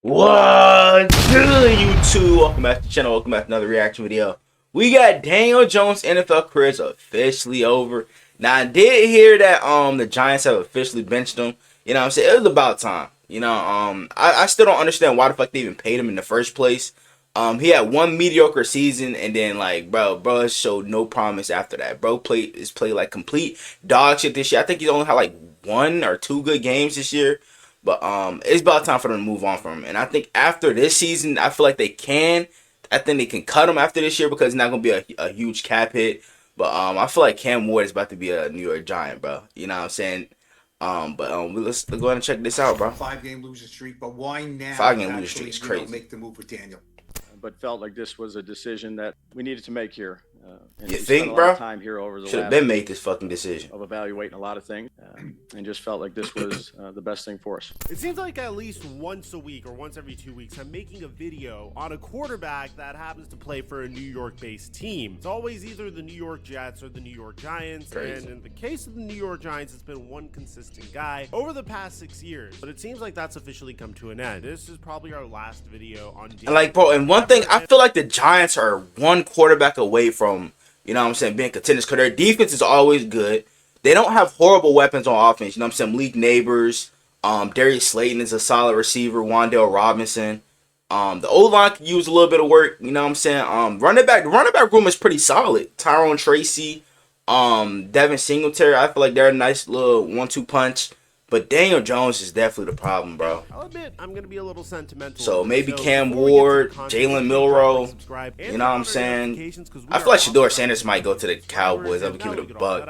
What good, YouTube? Welcome back to the channel. Welcome back to another reaction video. We got Daniel Jones' NFL career is officially over. Now, I did hear that the Giants have officially benched him. You know what I'm saying? It was about time. I still don't understand why the fuck they even paid him in the first place. He had one mediocre season, and then bro showed no promise after that. Bro played like complete dog shit this year. I think he's only had like 1 or 2 good games this year. But it's about time for them to move on from him. And I think after this season, I feel like they can. I think they can cut him after this year because it's not gonna be a huge cap hit. But I feel like Cam Ward is about to be a New York Giant, bro. You know what I'm saying? Let's go ahead and check this out, bro. 5-game losing streak, but why now? 5-game losing streak is crazy. Make the move with Daniel. But felt like this was a decision that we needed to make here. And You we think, spent a lot bro? of time here over the Should have last been made this fucking decision. of evaluating a lot of things, and just felt like this was the best thing for us. It seems like at least once a week or once every 2 weeks, I'm making a video on a quarterback that happens to play for a New York-based team. It's always either the New York Jets or the New York Giants, Crazy. and in the case of the New York Giants, it's been one consistent guy over the past 6 years. But it seems like that's officially come to an end. This is probably our last video on. And one thing, I feel like the Giants are one quarterback away from, you know what I'm saying, being contenders, because their defense is always good. They don't have horrible weapons on offense. You know what I'm saying? Malik Neighbors, Darius Slayton is a solid receiver. Wan'Dale Robinson. The O-line could use a little bit of work. You know what I'm saying? The running back room is pretty solid. Tyrone Tracy, Devin Singletary. I feel like they're a nice little 1-2 punch. But Daniel Jones is definitely the problem, bro. I'll admit, I'm going to be a little sentimental. So maybe Cam Ward, Jalen Milroe, you know what I'm saying? I feel like Shedeur Sanders might go to the Cowboys. I'm going to keep it a buck.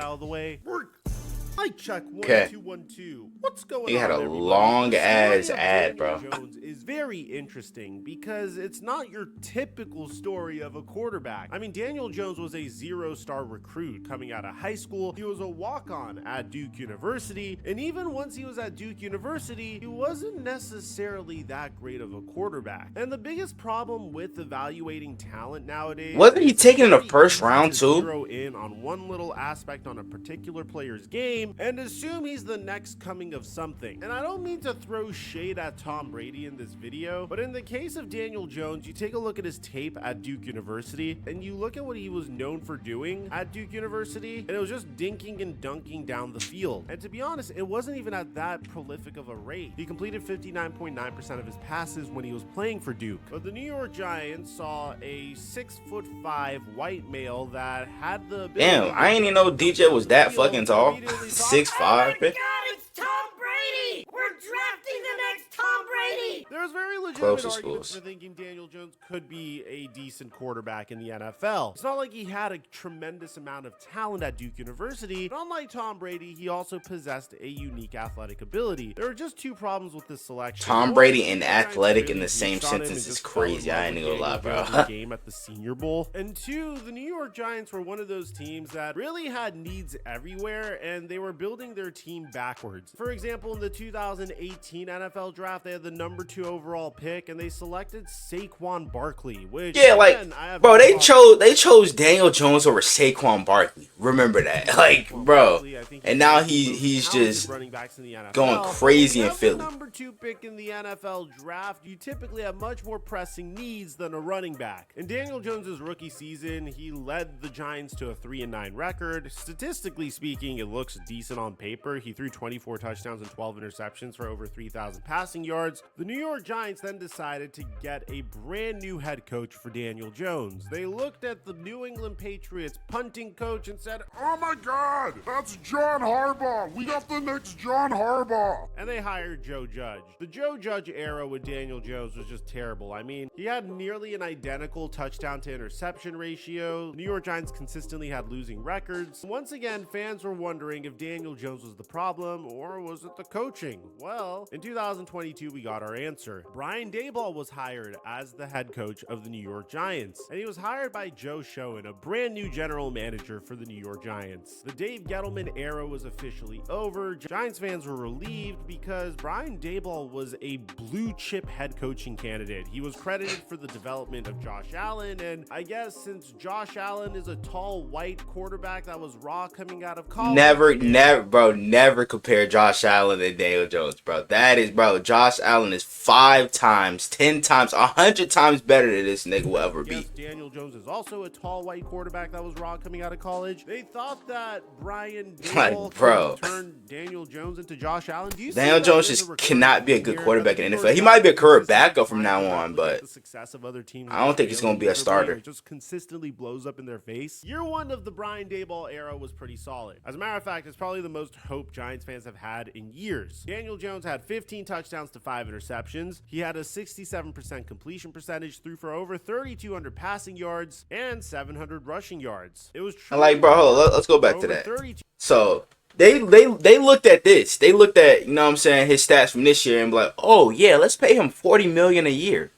Mic check 1 Okay. 2 1 2. What's going on? He had a everybody? long The ass story of ad, Daniel bro. Jones is very interesting because it's not your typical story of a quarterback. I mean, Daniel Jones was a 0-star recruit coming out of high school. He was a walk-on at Duke University, and even once he was at Duke University, he wasn't necessarily that great of a quarterback. And the biggest problem with evaluating talent nowadays, Wasn't he taken in the is first very round, easy to too? zero in on one little aspect on a particular player's game and assume he's the next coming of something. And I don't mean to throw shade at Tom Brady in this video, but in the case of Daniel Jones, you take a look at his tape at Duke University and you look at what he was known for doing at Duke University, and it was just dinking and dunking down the field. And to be honest, it wasn't even at that prolific of a rate. He completed 59.9% of his passes when he was playing for Duke. But the New York Giants saw a 6'5" white male that had the ability. Damn, I ain't even know DJ was that fucking tall. 6'5", bitch. It's Tom Brady! We're drafting the next Tom Brady! There's very legitimate Closest arguments schools. for thinking Daniel Jones could be a decent quarterback in the NFL. It's not like he had a tremendous amount of talent at Duke University, but unlike Tom Brady, he also possessed a unique athletic ability. There are just 2 problems with this selection. Tom One, Brady the and Giants athletic really in the same reached on him sentence and is just fell in crazy. love I ain't with gonna lie, Daniel bro. Jones' game at the Senior Bowl. And 2, the New York Giants were one of those teams that really had needs everywhere, and they were building their team backwards. For example, in the 2018 NFL draft, they had the number 2 overall pick, and they selected Saquon Barkley, which Yeah, like, again, I have bro, no problem. they chose Daniel Jones over Saquon Barkley. Remember that, like, bro. I think And now he's one of the he's talented just running backs in the NFL. going crazy When in you have Philly. the number 2 pick in the NFL draft, you typically have much more pressing needs than a running back. In Daniel Jones's rookie season, he led the Giants to a 3-9 record. Statistically speaking, it looks decent on paper. He threw 24 touchdowns and 12 interceptions for over 3,000 passing yards. The New York Giants then decided to get a brand new head coach for Daniel Jones. They looked at the New England Patriots punting coach and said, Oh my God, that's John Harbaugh. We got the next John Harbaugh. and they hired Joe Judge. The Joe Judge era with Daniel Jones was just terrible. I mean, he had nearly an identical touchdown to interception ratio. The New York Giants consistently had losing records. Once again, fans were wondering if Daniel Jones was the problem or was it the coaching? Well, in 2022, we got our answer. Brian Daboll was hired as the head coach of the New York Giants, and he was hired by Joe Schoen, a brand new general manager for the New York Giants. The Dave Gettleman era was officially over. Giants fans were relieved because Brian Daboll was a blue chip head coaching candidate. He was credited for the development of Josh Allen, and I guess since Josh Allen is a tall white quarterback that was raw coming out of college, Never compare Josh Allen and Daniel Jones, bro. That is, bro, Josh Allen is 5 times, 10 times, 100 times better than this nigga will ever be. Yes, Daniel Jones is also a tall white quarterback that was raw coming out of college. They thought that Brian Like, Daboll bro. could turn Daniel Jones into Josh Allen. Do you see Daniel that Jones there's just a recurring cannot be a theme good here? quarterback That in the the New NFL. He York might be a Giants career consistently backup from now find on, out but the success of other teams I don't think he's failing gonna be a miserably, starter. and it just consistently blows up in their face. Year one of the Brian Daboll era was pretty solid. As a matter of fact, it's probably the most hope Giants fans have had in years. Daniel Jones had 15 touchdowns to 5 interceptions. He had a 67% completion percentage, threw for over 3,200 passing yards and 700 rushing yards. It was And like, bro, hold on, let's go back to over that. 32 So they looked at this. They looked at, you know what I'm saying, his stats from this year and be like, oh yeah, let's pay him $40 million a year.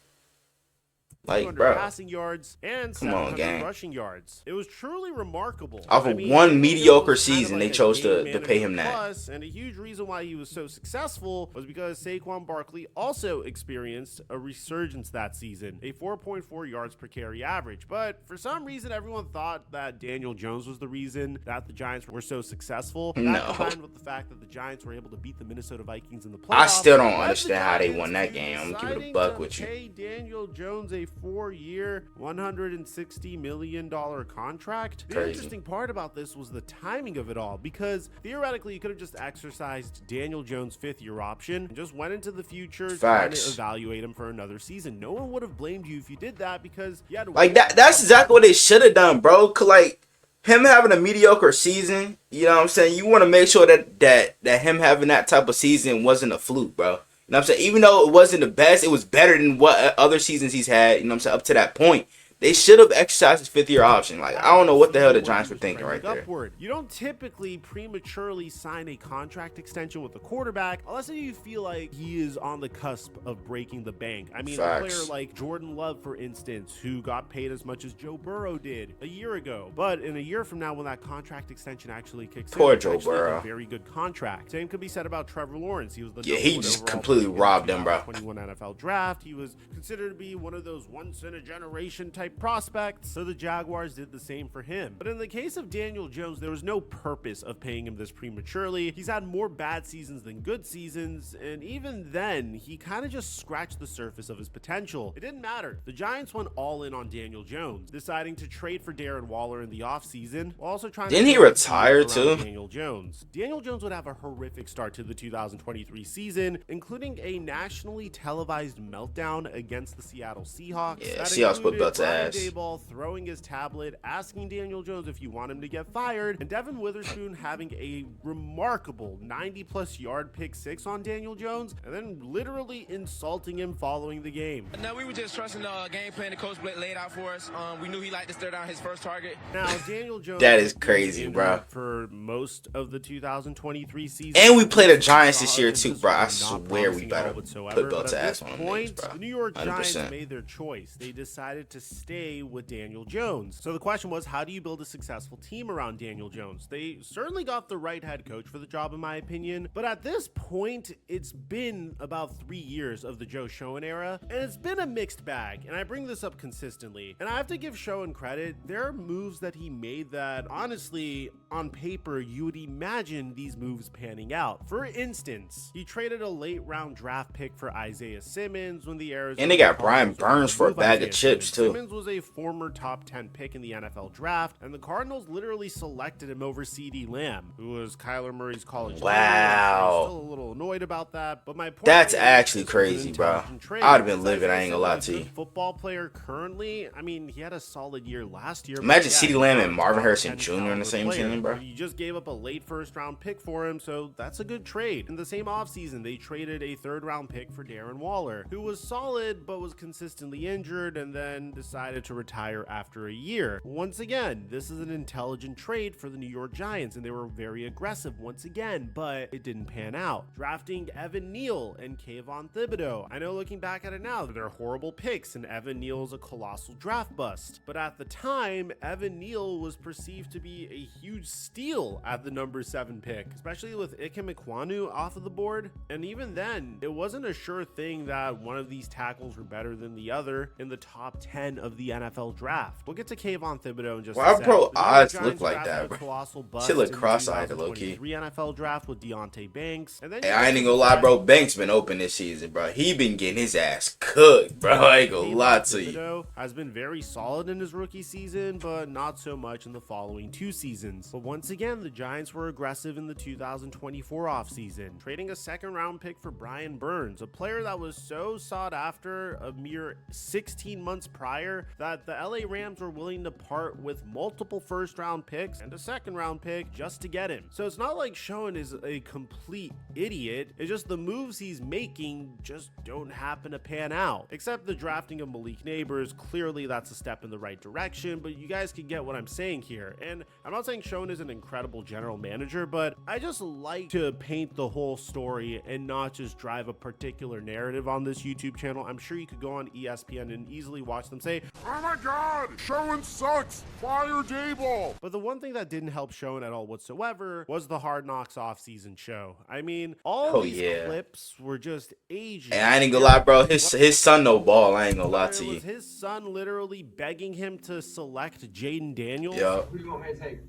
Like, 200 bro, passing yards and Come on, 700 gang. rushing yards. It was truly remarkable. Off of I mean, one Daniel mediocre Jones was kind of season, like they a chose to game pay him manager that. plus, and a huge reason why he was so successful was because Saquon Barkley also experienced a resurgence that season, a 4.4 yards per carry average. But for some reason, everyone thought that Daniel Jones was the reason that the Giants were so successful. That No. combined with the fact that the Giants were able to beat the Minnesota Vikings in the playoffs. I still don't led the understand how they Giants won that to game. I'm gonna keep it a deciding buck to with you. pay Daniel Jones a 4-year, $160 million contract. The Crazy. interesting part about this was the timing of it all, because theoretically you could have just exercised Daniel Jones' 5th-year option and just went into the future trying to Facts. evaluate him for another season. No one would have blamed you if you did that, because you had to Like wait. that's exactly what they should have done, bro. 'Cause, like, him having a mediocre season, you know what I'm saying? You want to make sure that him having that type of season wasn't a fluke, bro. You know what I'm saying? Even though it wasn't the best, it was better than what other seasons he's had, you know what I'm saying, up to that point. They should have exercised his 5th-year option. Like, I don't know what the hell the Giants were thinking right there. Upward. You don't typically prematurely sign a contract extension with a quarterback unless you feel like he is on the cusp of breaking the bank. I mean, a Facts. player like Jordan Love, for instance, who got paid as much as Joe Burrow did a year ago. But in a year from now, when that contract extension actually kicks Poor in, it's Joe actually Burrow. a very good contract. Same could be said about Trevor Lawrence. He was the Yeah, number he one just overall completely pick in the robbed him, bro. 2021 NFL draft. He was considered to be one of those once-in-a-generation type prospects. So the Jaguars did the same for him. But in the case of Daniel Jones, there was no purpose of paying him this prematurely. He's had more bad seasons than good seasons, and even then, he kind of just scratched the surface of his potential. It didn't matter. The Giants went all in on Daniel Jones, deciding to trade for Darren Waller in the offseason, while also trying Didn't to he build a retire team around too? Daniel Jones. Daniel Jones would have a horrific start to the 2023 season, including a nationally televised meltdown against the Seattle Seahawks. Yeah, That Seahawks put included belt to Brian ass. Daboll throwing his tablet, asking Daniel Jones if you want him to get fired, and Devin Witherspoon having a remarkable 90-plus yard pick 6 on Daniel Jones, and then literally insulting him following the game. No, we were just trusting the game plan the coach laid out for us. We knew he liked to stare down his first target. Now, Daniel Jones That is was crazy, injured bro. for most of the 2023 season. And we play the Giants this year Offenses too, bro. I were not swear we promising better at all whatsoever, put belt but to at ass this on them point, niggas, bro. the New York Giants 100%. made their choice. They decided to stay with Daniel Jones. So the question was, how do you build a successful team around Daniel Jones? They certainly got the right head coach for the job, in my opinion. But at this point, it's been about 3 years of the Joe Schoen era, and it's been a mixed bag. And I bring this up consistently. And I have to give Schoen credit. There are moves that he made that, honestly, on paper, you would imagine these moves panning out. For instance, he traded a late round draft pick for Isaiah Simmons when the Arizona And they got Brian Cardinals were Burns for a move bag of Isaiah chips, Simmons. too. Simmons was a former top 10 pick in the NFL draft, and the Cardinals literally selected him over CeeDee Lamb, who was Kyler Murray's college Wow. I'm still a little annoyed about that, but my point That's is, actually this was an crazy, bro. intelligent trade. I would've been Because livid, I Isaiah ain't gonna lie Simmons to is a you. good football player currently. I mean, he had a solid year last year. but Imagine yeah, CeeDee he's Lamb not and a Marvin top Harrison 10 Jr. in the caliber same player. team, bro. You just gave up a late first round pick for him, so that's a good trade. In the same offseason, they traded a 3rd round pick for Darren Waller, who was solid but was consistently injured and then decided to retire after a year. Once again, this is an intelligent trade for the New York Giants, and they were very aggressive once again, but it didn't pan out. Drafting Evan Neal and Kayvon Thibodeau. I know looking back at it now, they're horrible picks, and Evan Neal's a colossal draft bust. But at the time, Evan Neal was perceived to be a huge steal at the number 7 pick, especially with Ikem Ekwonu off of the board. And even then, it wasn't a sure thing that one of these tackles were better than the other in the top 10 of of the NFL draft. We'll get to Kayvon Thibodeau in just Why a sec. bro The New York odds Giants look like drafted that, a bro? colossal bust Shit look in the cross-eyed, low-key. 2023 NFL draft with Deontay Banks. And then Hey, I ain't even gonna lie, bro. Banks been open this season, bro. He been getting his ass cooked, bro. I ain't gonna lie to you. Thibodeau has been very solid in his rookie season, but not so much in the following 2 seasons. But once again, the Giants were aggressive in the 2024 offseason, trading a second-round pick for Brian Burns, a player that was so sought after a mere 16 months prior that the LA Rams were willing to part with multiple first-round picks and a second-round pick just to get him. So it's not like Schoen is a complete idiot. It's just the moves he's making just don't happen to pan out. Except the drafting of Malik Neighbors, clearly that's a step in the right direction, but you guys can get what I'm saying here. And I'm not saying Schoen is an incredible general manager, but I just like to paint the whole story and not just drive a particular narrative on this YouTube channel. I'm sure you could go on ESPN and easily watch them say, Oh my god! Schoen sucks! Fire Dayball! but the one thing that didn't help Schoen at all whatsoever was the Hard Knocks offseason show. I mean, all Oh, these yeah. clips were just aging. And I ain't gonna lie, bro. His son no ball. I ain't gonna lie to It you. was his son literally begging him to select Jaden Daniels. Yo, Who do you want me to take?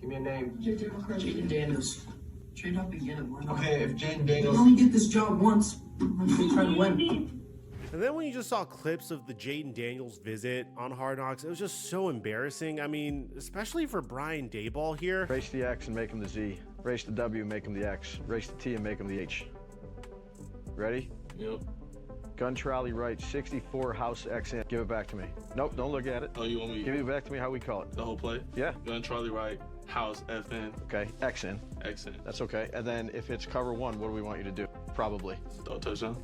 Give me a name. Jaden Daniels. Trade up again. Why not? Okay, if Jaden You Daniels. only get this job once. I'm trying to win. And then when you just saw clips of the Jaden Daniels visit on Hard Knocks, it was just so embarrassing. I mean, especially for Brian Dayball here. Erase the X and make him the Z. Erase the W and make him the X. Erase the T and make him the H. Ready? Yep. Gun trolley right, 64 house X in. Give it back to me. Nope, don't look at it. Oh, you want me Give it back to me how we call it. the whole play? Yeah. Gun Charlie right, house FN, Okay, X in. accent. That's okay. And then if it's cover 1, what do we want you to do? Probably. Throw a touchdown.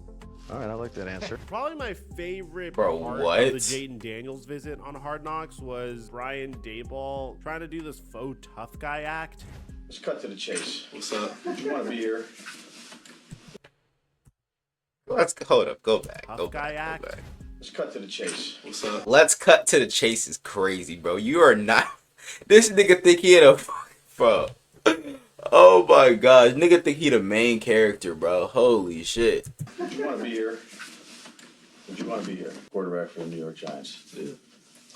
All right, I like that answer. Probably my favorite Bro, part what? of the Jaden Daniels visit on Hard Knocks was Brian Dayball trying to do this faux tough guy act. Let's cut to the chase. What's up? You want to be here? let's hold up. Go back. Tough Go guy back. Go act. back. Let's cut to the chase. What's up? Let's cut to the chase is crazy, bro. You are not. This nigga think he had a bro. Oh my gosh, nigga think he the main character, bro. Holy shit. Would you want to be here? Would you want to be here? Quarterback for the New York Giants. Yeah.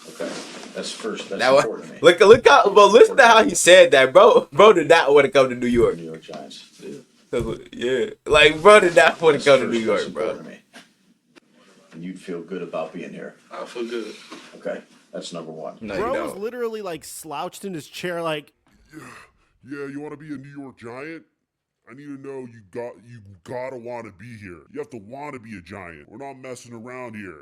Okay, that's first. That's Now, important to me. look how, bro. Listen to how he said that, bro. Bro did not want to come to New York. New York Giants. Yeah. Yeah, like bro did not want to That's come to first, New York, that's bro. important to me. And you'd feel good about being here. I feel good. Okay, that's number 1. No, you Bro was don't. literally like slouched in his chair, like, Yeah, you want to be a New York Giant? I need to know you gotta want to be here. You have to want to be a Giant. We're not messing around here.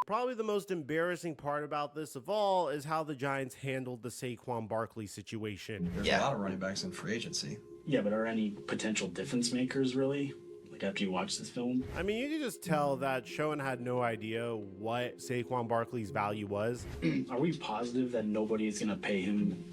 probably the most embarrassing part about this of all is how the Giants handled the Saquon Barkley situation. There's a lot of running backs in free agency. Yeah, but are any potential difference makers really? Like after you watch this film? I mean, you can just tell that Schoen had no idea what Saquon Barkley's value was. Are we positive that nobody is going to pay him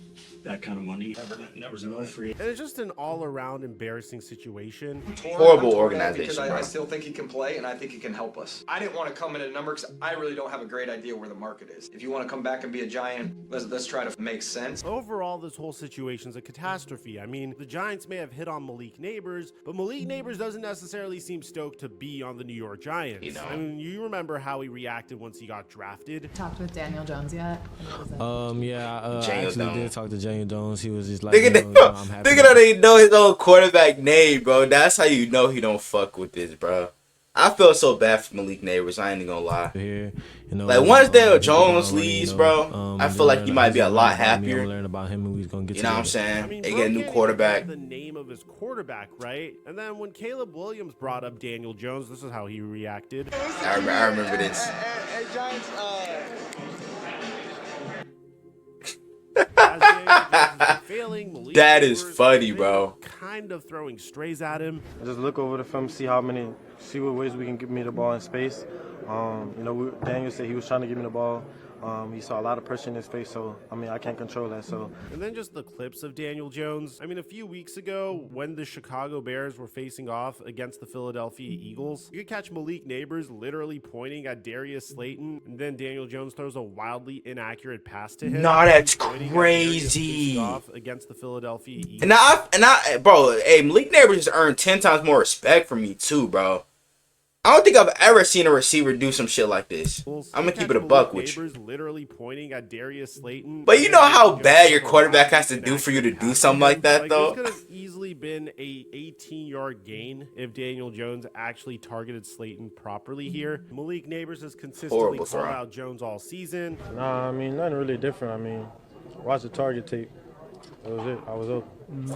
that kind of money? Never no free. And it's just an all-around embarrassing situation. Horrible organization, Because bro. I still think he can play, and I think he can help us. I didn't want to come in at a number because I really don't have a great idea where the market is. If you want to come back and be a Giant, let's try to make sense. Overall, this whole situation's a catastrophe. I mean, the Giants may have hit on Malik Neighbors, but Malik Neighbors doesn't necessarily seem stoked to be on the New York Giants. You know. I mean, you remember how he reacted once he got drafted. Talked with Daniel Jones yet? Daniel I actually Jones. did talk to Daniel Jones. He was just like, Nigga, I'm happy. nigga don't even know his own quarterback name, bro. That's how you know he don't fuck with this, bro. I feel so bad for Malik Neighbors. I ain't even gonna lie. Here, you know, Like once Daniel he Jones already, leaves, you bro, know, I feel like he might be a lot I'm happier. gonna learn about him and we're gonna get You know what I'm together. saying? I mean, They bro get a can't new even quarterback. remember the name of his quarterback, right? And then when Caleb Williams brought up Daniel Jones, this is how he reacted. I remember this. Hey, Giants, As Daniel Jones is failing, Malik That is Neighbors funny, is bro. kind of throwing strays at him. Just look over the film, see what ways we can give me the ball in space. Daniel said he was trying to give me the ball. He saw a lot of pressure in his face, so I mean I can't control that. So And then just the clips of Daniel Jones. I mean, a few weeks ago, when the Chicago Bears were facing off against the Philadelphia Eagles, you could catch Malik Neighbors literally pointing at Darius Slayton, and then Daniel Jones throws a wildly inaccurate pass to him. Nah, that's pointing at Darius crazy. facing off against the Philadelphia Eagles. And I, bro, hey, Malik Neighbors just earned 10 times more respect from me too, bro. I don't think I've ever seen a receiver do some shit like this. I'm gonna keep it a buck with you. Literally pointing at Darius Slayton. But you know how bad your quarterback has to do for you to do something like that, though? This could have easily been a 18-yard gain if Daniel Jones actually targeted Slayton properly here. Malik Neighbors has consistently called out Jones all season. Nah, I mean, nothing really different. I mean, watch the target tape. That was it. I was open.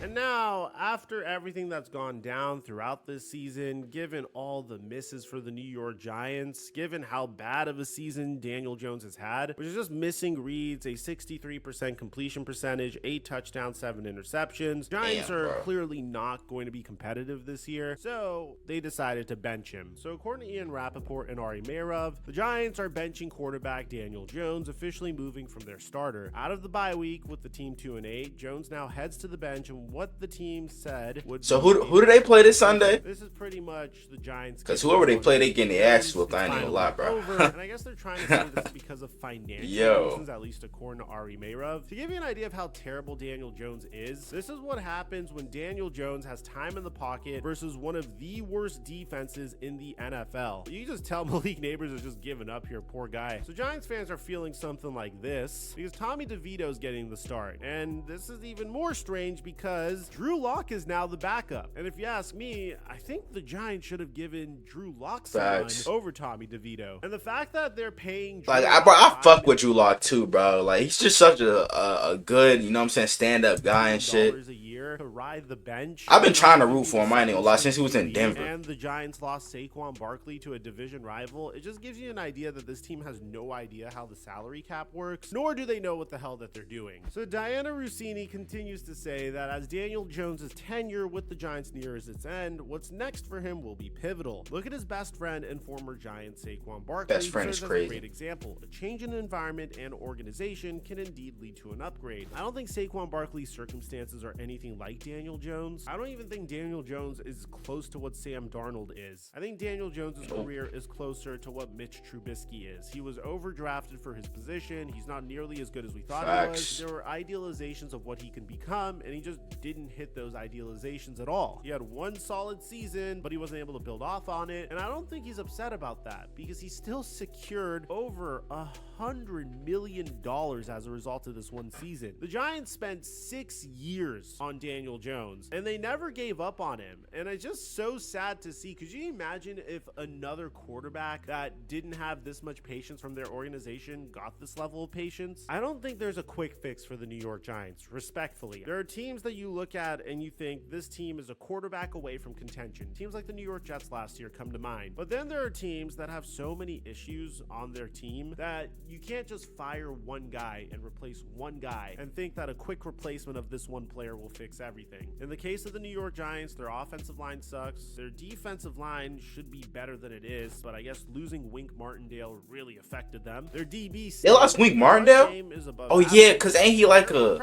And now, after everything that's gone down throughout this season, given all the misses for the New York Giants, given how bad of a season Daniel Jones has had, which is just missing reads, a 63% completion percentage, 8 touchdowns, 7 interceptions, Giants are clearly not going to be competitive this year, so they decided to bench him. So according to Ian Rappaport and Ari Meirov, the Giants are benching quarterback Daniel Jones, officially moving from their starter. Out of the bye week with the team 2-8, Jones now heads to the bench, and what the team said would so who do they play this Sunday? This is pretty much the Giants. Because whoever they play, they getting their ass whooped. I ain't even lie, bro. And I guess they're trying to say this because of financial reasons, at least according to Ari Meirov. To give you an idea of how terrible Daniel Jones is, this is what happens when Daniel Jones has time in the pocket versus one of the worst defenses in the NFL. You can just tell Malik Neighbors is just giving up here, poor guy. So Giants fans are feeling something like this because Tommy DeVito is getting the start. And this is even more strange because Drew Lock is now the backup. And if you ask me, I think the Giants should have given Drew Lock someone over Tommy DeVito. And the fact that they're paying Drew I fuck with Drew Lock too, bro. Like, he's just such a good, you know what I'm saying, stand-up guy and shit. A year to ride the bench. I've been trying to root for him, I ain't gonna lie, since he was in Denver. And the Giants lost Saquon Barkley to a division rival. It just gives you an idea that this team has no idea how the salary cap works, nor do they know what the hell that they're doing. So Diana Rossini continues to say that as Daniel Jones' tenure with the Giants nears its end, what's next for him will be pivotal. Look at his best friend and former Giant Saquon Barkley. Best friend is crazy. A great example. A change in environment and organization can indeed lead to an upgrade. I don't think Saquon Barkley's circumstances are anything like Daniel Jones. I don't even think Daniel Jones is close to what Sam Darnold is. I think Daniel Jones' career is closer to what Mitch Trubisky is. He was overdrafted for his position. He's not nearly as good as we thought he was. There were idealizations of what he can become, and he just didn't hit those idealizations at all. He had one solid season, but he wasn't able to build off on it, and I don't think he's upset about that because he still secured over $100 million as a result of this one season. The Giants spent 6 years on Daniel Jones, and they never gave up on him, and it's just so sad to see. Could you imagine if another quarterback that didn't have this much patience from their organization got this level of patience? I don't think there's a quick fix for the New York Giants, respectfully. There are teams that you look at and you think this team is a quarterback away from contention. Teams like the New York Jets last year come to mind. But then there are teams that have so many issues on their team that you can't just fire one guy and replace one guy and think that a quick replacement of this one player will fix everything. In the case of the New York Giants, their offensive line sucks. Their defensive line should be better than it is, but I guess losing Wink Martindale really affected them. Their DB, they lost Wink Martindale? Oh yeah, because ain't he like a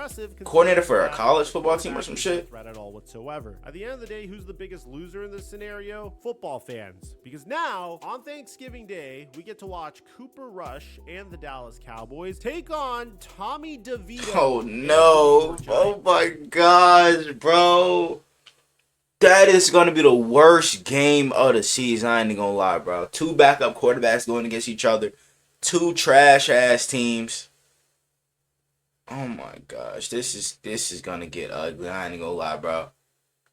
coordinator for a college football team or some shit? Threat at all whatsoever. At the end of the day, who's the biggest loser in this scenario? Football fans. Because now, on Thanksgiving Day, we get to watch Cooper Rush and the Dallas Cowboys take on Tommy DeVito. Oh no. Oh my gosh, bro. That is going to be the worst game of the season. I ain't gonna lie, bro. 2 backup quarterbacks going against each other. 2 trash-ass teams. Oh my gosh. This is going to get ugly. I ain't gonna lie, bro.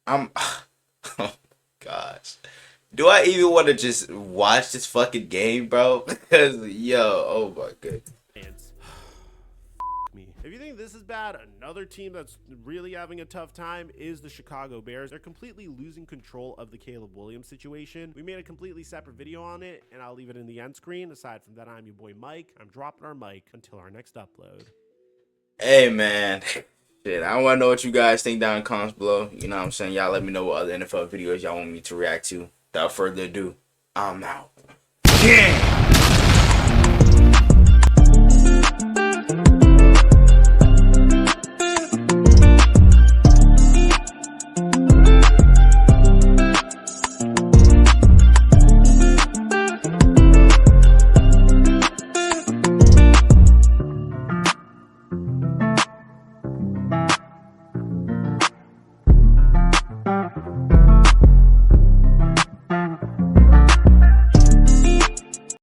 Oh gosh. Do I even want to just watch this fucking game, bro? Because, yo, oh my goodness. If you think this is bad, another team that's really having a tough time is the Chicago Bears. They're completely losing control of the Caleb Williams situation. We made a completely separate video on it, and I'll leave it in the end screen. Aside from that, I'm your boy Mike. I'm dropping our mic until our next upload. Hey, man. Shit, I want to know what you guys think down in the comments below. You know what I'm saying? Y'all let me know what other NFL videos y'all want me to react to. Without further ado, I'm out. Yeah!